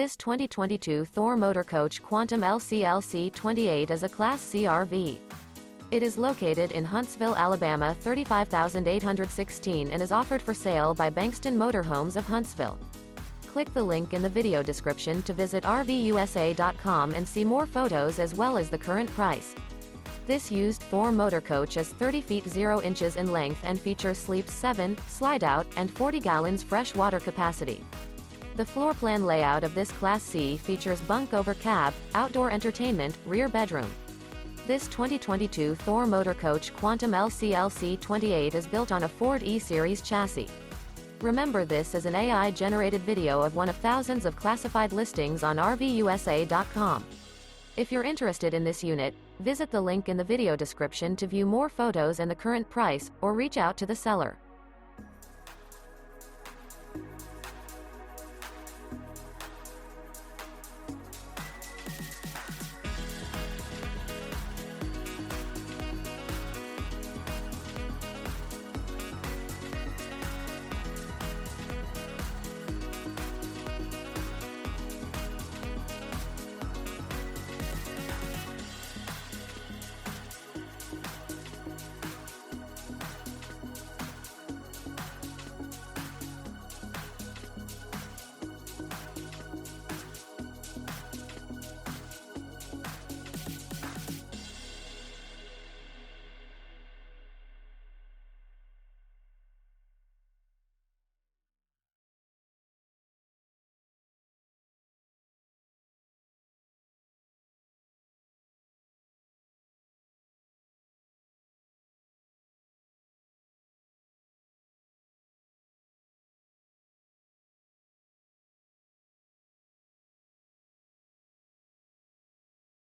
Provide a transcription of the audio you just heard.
This 2022 Thor Motor Coach Quantum LCLC 28 is a Class C RV. It is located in Huntsville, Alabama 35816 and is offered for sale by Bankston Motorhomes of Huntsville. Click the link in the video description to visit RVUSA.com and see more photos as well as the current price. This used Thor Motor Coach is 30 feet 0 inches in length and features sleeps 7, slide-out, and 40 gallons fresh water capacity. The floor plan layout of this Class C features bunk over cab, outdoor entertainment, rear bedroom. This 2022 Thor Motor Coach Quantum LCLC 28 is built on a Ford E-Series chassis. Remember, this is an AI-generated video of one of thousands of classified listings on RVUSA.com. If you're interested in this unit, visit the link in the video description to view more photos and the current price, or reach out to the seller.